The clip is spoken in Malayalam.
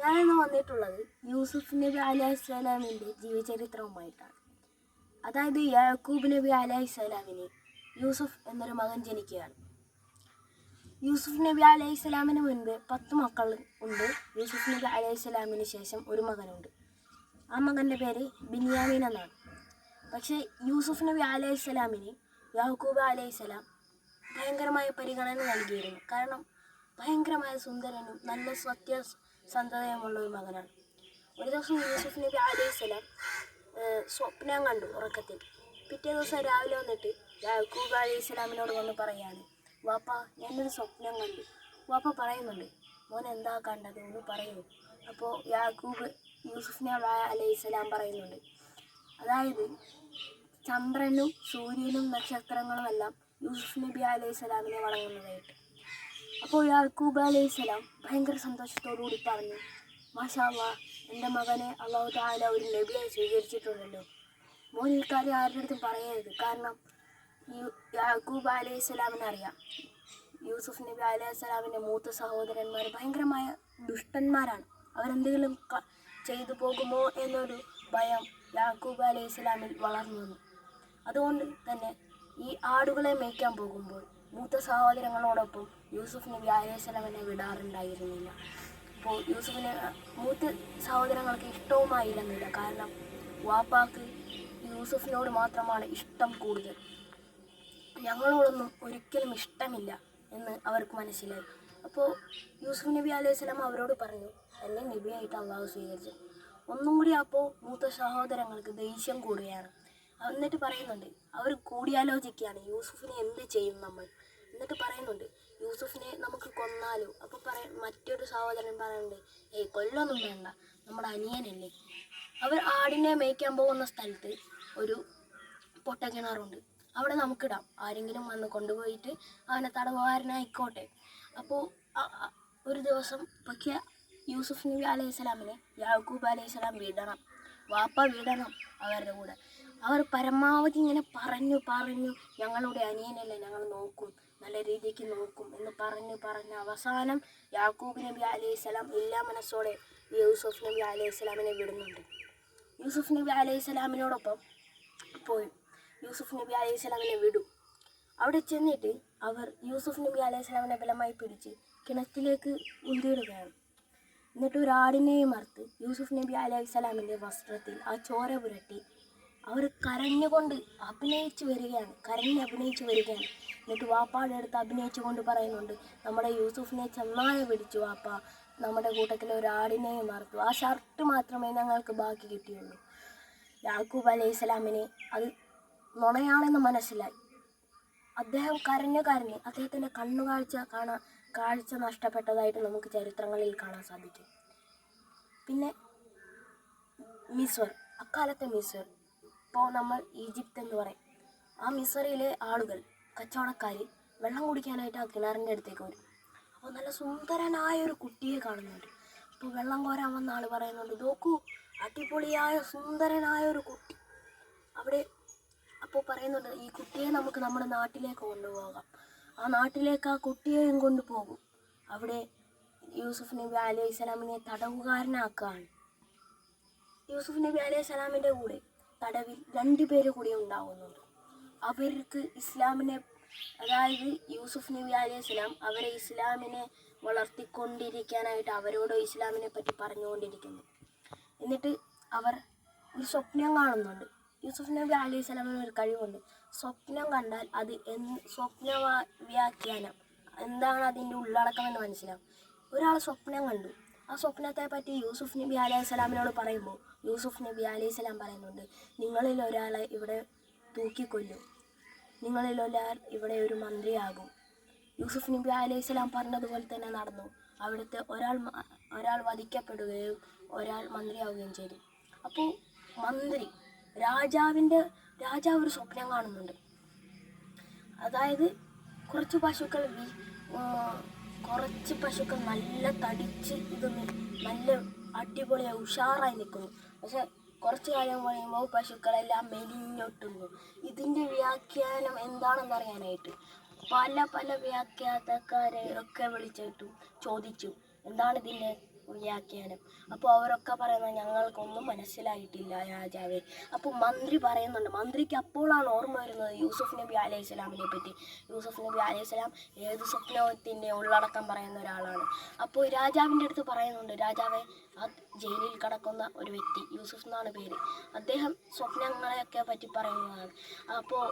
ഞാനിന്ന് വന്നിട്ടുള്ളത് യൂസുഫ് നബി അലൈഹിസ്സലാമിൻ്റെ ജീവചരിത്രവുമായിട്ടാണ്. അതായത് യാക്കൂബ് നബി അലൈഹിസ്സലാമിന് യൂസുഫ് എന്നൊരു മകൻ ജനിക്കുകയാണ്. യൂസുഫ് നബി അലൈഹിസ്സലാമിന് മുൻപ് 10 മക്കൾ ഉണ്ട്. യൂസുഫ് നബി അലൈഹിസ്സലാമിന് ശേഷം ഒരു മകനുണ്ട്. ആ മകൻ്റെ പേര് ബിന്യാമീൻ എന്നാണ്. പക്ഷേ യൂസുഫ് നബി അലൈഹിസ്സലാമിന് യാക്കൂബ് അലൈഹിസ്സലാം ഭയങ്കരമായ പരിഗണന നൽകിയിരുന്നു. കാരണം ഭയങ്കരമായ സുന്ദരനും നല്ല സത്യസന്ധതയുമുള്ള ഒരു മകനാണ്. ഒരു ദിവസം യൂസുഫ് നബി അലൈഹിസ്സലാം സ്വപ്നം കണ്ടു ഉറക്കത്തിൽ. പിറ്റേ ദിവസം രാവിലെ വന്നിട്ട് യാക്കൂബ് അലൈഹിസ്സലാമിനോട് വന്ന് പറയാണ്, വാപ്പ ഞാനൊരു സ്വപ്നം കണ്ടു. വാപ്പ പറയുന്നുണ്ട്, മോൻ എന്താ കണ്ടത് ഒന്ന് പറയൂ. അപ്പോൾ യൂസുഫ് നബി അലൈഹിസ്സലാം പറയുന്നുണ്ട്, അതായത് ചന്ദ്രനും സൂര്യനും നക്ഷത്രങ്ങളും എല്ലാം യൂസുഫ് നബി അലൈഹിസ്സലാമിനെ വണങ്ങുന്നതായിട്ട്. അപ്പോൾ യാക്കൂബ് അലൈഹിസ്സലാം ഭയങ്കര സന്തോഷത്തോടുകൂടി പറഞ്ഞു, മാഷാ അല്ലാഹ്, എൻ്റെ മകനെ അല്ലാഹു തആല ഒരു നബിയായി സ്വീകരിച്ചിട്ടുണ്ടല്ലോ. മോൻ ഈ കാര്യം ആരുടെ അടുത്തും പറയരുത്. കാരണം യാക്കൂബ് അലൈഹിസ്സലാമിനെ അറിയാം, യൂസുഫ് നബി അലൈഹിസ്സലാമിൻ്റെ മൂത്ത സഹോദരന്മാർ ഭയങ്കരമായ ദുഷ്ടന്മാരാണ്. അവരെന്തെങ്കിലും ചെയ്തു പോകുമോ എന്നൊരു ഭയം യാക്കൂബ് അലൈഹിസ്സലാമിൽ വളർന്നു വന്നു. അതുകൊണ്ട് തന്നെ ഈ ആടുകളെ മേയ്ക്കാൻ പോകുമ്പോൾ മൂത്ത സഹോദരങ്ങളോടൊപ്പം യൂസുഫ് നബി അലൈഹിസ്സലാമിനെ വിടാറുണ്ടായിരുന്നില്ല. അപ്പോൾ മൂത്ത സഹോദരങ്ങൾക്ക് ഇഷ്ടവുമായിരുന്നില്ല. കാരണം വാപ്പാക്ക് യൂസുഫിനോട് മാത്രമാണ് ഇഷ്ടം കൂടുതൽ, ഞങ്ങളോടൊന്നും ഒരിക്കലും ഇഷ്ടമില്ല എന്ന് അവർക്ക് മനസ്സിലായി. അപ്പോൾ യൂസുഫ് നബി അലൈഹിസ്സലാം അവരോട് പറഞ്ഞു, എന്നെ നബിയായിട്ട് അള്ളാഹു സ്വീകരിച്ചു. ഒന്നും കൂടി അപ്പോൾ മൂത്ത സഹോദരങ്ങൾക്ക് ദേഷ്യം കൂടുകയാണ്. എന്നിട്ട് പറയുന്നുണ്ട്, അവർ കൂടിയാലോചിക്കുകയാണ് യൂസുഫിനെ എന്ത് ചെയ്യും നമ്മൾ. എന്നിട്ട് പറയുന്നുണ്ട്, യൂസുഫിനെ നമുക്ക് കൊന്നാലോ. അപ്പോൾ മറ്റൊരു സഹോദരൻ പറയുന്നുണ്ട്, കൊല്ലൊന്നും വേണ്ട, നമ്മുടെ അനിയനല്ലേ. അവർ ആടിനെ മേയ്ക്കാൻ പോകുന്ന സ്ഥലത്ത് ഒരു പൊട്ടക്കിണറുണ്ട്, അവിടെ നമുക്കിടാം, ആരെങ്കിലും വന്ന് കൊണ്ടുപോയിട്ട് അവനെ തടവുകാരനായിക്കോട്ടെ. അപ്പോൾ ഒരു ദിവസം പക്ഷേ യൂസുഫ് നബി അലൈഹിസ്സലാമിനെ യാക്കൂബ് അലൈഹിസ്സലാം വിടണം, വാപ്പ വിടണം അവരുടെ കൂടെ. അവർ പരമാവധി ഇങ്ങനെ പറഞ്ഞു ഞങ്ങളുടെ അനിയനല്ലേ, ഞങ്ങൾ നോക്കും, നല്ല രീതിക്ക് നോക്കും എന്ന് പറഞ്ഞ് അവസാനം യാക്കൂബ് നബി അലൈഹിസ്സലാം എല്ലാ മനസ്സോടെ യൂസുഫ് നബി അലൈഹിസ്സലാമിനെ വിടുന്നുണ്ട്. യൂസുഫ് നബി അലൈഹിസ്സലാമിനോടൊപ്പം പോയി യൂസുഫ് നബി അലൈഹിസ്സലാമിനെ വിടും. അവിടെ ചെന്നിട്ട് അവർ യൂസുഫ് നബി അലൈഹിസ്സലാമിനെ ബലമായി പിടിച്ച് കിണറ്റിലേക്ക് ഉന്തിയിടുകയാണ്. എന്നിട്ട് ഒരു ആടിനെയും അറുത്ത് യൂസുഫ് നബി അലൈഹിസ്സലാമിൻ്റെ വസ്ത്രത്തിൽ ആ ചോര പുരട്ടി അവർ കരഞ്ഞുകൊണ്ട് അഭിനയിച്ച് വരികയാണ്. എന്നിട്ട് വാപ്പാടെ അടുത്ത് അഭിനയിച്ചു കൊണ്ട് പറയുന്നുണ്ട്, നമ്മുടെ യൂസുഫിനെ ചെന്നായ പിടിച്ചു വാപ്പ, നമ്മുടെ കൂട്ടത്തിലെ ഒരു ആടിനെയും മറത്തു, ആ ഷർട്ട് മാത്രമേ ഞങ്ങൾക്ക് ബാക്കി കിട്ടിയുള്ളൂ. യാക്കൂബ് അലൈഹിസ്സലാമിനെ അത് നുണയാണെന്ന് മനസ്സിലായി. അദ്ദേഹം കരഞ്ഞ് അദ്ദേഹത്തിൻ്റെ കാഴ്ച നഷ്ടപ്പെട്ടതായിട്ട് നമുക്ക് ചരിത്രങ്ങളിൽ കാണാൻ സാധിക്കും. പിന്നെ അക്കാലത്തെ മിസ്ർ, ഇപ്പോൾ നമ്മൾ ഈജിപ്ത് എന്ന് പറയും, ആ മിസ്റിലെ ആളുകൾ കച്ചവടക്കാർ വെള്ളം കുടിക്കാനായിട്ട് ആ കിണറിൻ്റെ അടുത്തേക്ക് വരും. അപ്പോൾ നല്ല സുന്ദരനായൊരു കുട്ടിയെ കാണുന്നുണ്ട്. അപ്പോൾ വെള്ളം കോരാൻ വന്ന ആൾ പറയുന്നുണ്ട്, നോക്കൂ, അടിപൊളിയായ സുന്ദരനായ ഒരു കുട്ടി അവിടെ. അപ്പോൾ പറയുന്നുണ്ട്, ഈ കുട്ടിയെ നമുക്ക് നമ്മുടെ നാട്ടിലേക്ക് കൊണ്ടുപോകാം. ആ നാട്ടിലേക്ക് ആ കുട്ടിയെയും കൊണ്ടുപോകും. അവിടെ യൂസുഫ് നബി അലൈഹിസ്സലാമിനെ തടവുകാരനാക്കുകയാണ്. യൂസുഫ് നബി അലൈഹിസ്സലാമിൻ്റെ കൂടെ തടവിൽ 2 പേര് കൂടി ഉണ്ടാകുന്നുണ്ട്. അവർക്ക് ഇസ്ലാമിനെ, അതായത് യൂസുഫ് നബി അലൈഹിസ്സലാം അവരെ ഇസ്ലാമിനെ വളർത്തിക്കൊണ്ടിരിക്കാനായിട്ട് അവരോട് ഇസ്ലാമിനെ പറ്റി പറഞ്ഞുകൊണ്ടിരിക്കുന്നു. എന്നിട്ട് അവർ ഒരു സ്വപ്നം കാണുന്നുണ്ട്. യൂസുഫ് നബി അലൈഹിസ്സലാമിന് ഒരു കഴിവുണ്ട്, സ്വപ്നം കണ്ടാൽ അത് സ്വപ്ന വ്യാഖ്യാനം എന്താണ് അതിൻ്റെ ഉള്ളടക്കമെന്ന് മനസ്സിലാവും. ഒരാൾ സ്വപ്നം കണ്ടു, ആ സ്വപ്നത്തെ പറ്റി യൂസുഫ് നബി അലൈഹിസ്സലാമിനോട് പറയുമ്പോൾ യൂസുഫ് നബി അലൈഹിസ്സലാം പറയുന്നുണ്ട്, നിങ്ങളിൽ ഒരാളെ ഇവിടെ തൂക്കിക്കൊല്ലും, നിങ്ങളിൽ ഒരാൾ ഇവിടെ ഒരു മന്ത്രിയാകും. യൂസുഫ് നബി അലൈഹിസ്സലാം പറഞ്ഞതുപോലെ തന്നെ നടന്നു. അവിടുത്തെ ഒരാൾ വധിക്കപ്പെടുകയും ഒരാൾ മന്ത്രിയാവുകയും ചെയ്തു. അപ്പോൾ രാജാവ് ഒരു സ്വപ്നം കാണുന്നുണ്ട്. അതായത് കുറച്ച് പശുക്കൾ നല്ല തടിച്ച് നല്ല അടിപൊളിയായി ഉഷാറായി നിൽക്കുന്നു. പക്ഷെ കുറച്ച് കാലം കഴിയുമ്പോൾ പശുക്കളെല്ലാം മെലിഞ്ഞൊട്ടുന്നു. ഇതിൻ്റെ വ്യാഖ്യാനം എന്താണെന്നറിയാനായിട്ട് പല വ്യാഖ്യാതാക്കാരെ ഒക്കെ വിളിച്ചിട്ടു ചോദിച്ചു, എന്താണ് ഇതിൻ്റെ വ്യാഖ്യാനം. അപ്പോൾ അവരൊക്കെ പറയുന്നത് ഞങ്ങൾക്കൊന്നും മനസ്സിലായിട്ടില്ല രാജാവേ. അപ്പോൾ മന്ത്രി പറയുന്നുണ്ട്, മന്ത്രിക്ക് അപ്പോഴാണ് ഓർമ്മ വരുന്നത് യൂസുഫ് നബി അലൈഹി സ്വലാമിനെ പറ്റി. യൂസുഫ് നബി അലൈഹി സ്വലാം ഏത് സ്വപ്നത്തിൻ്റെ ഉള്ളടക്കം പറയുന്ന ഒരാളാണ്. അപ്പോൾ രാജാവിൻ്റെ അടുത്ത് പറയുന്നുണ്ട്, രാജാവേ, ആ ജയിലിൽ കിടക്കുന്ന ഒരു വ്യക്തി, യൂസുഫ് എന്നാണ് പേര്, അദ്ദേഹം സ്വപ്നങ്ങളെയൊക്കെ പറ്റി പറയുന്നതാണ്. അപ്പോൾ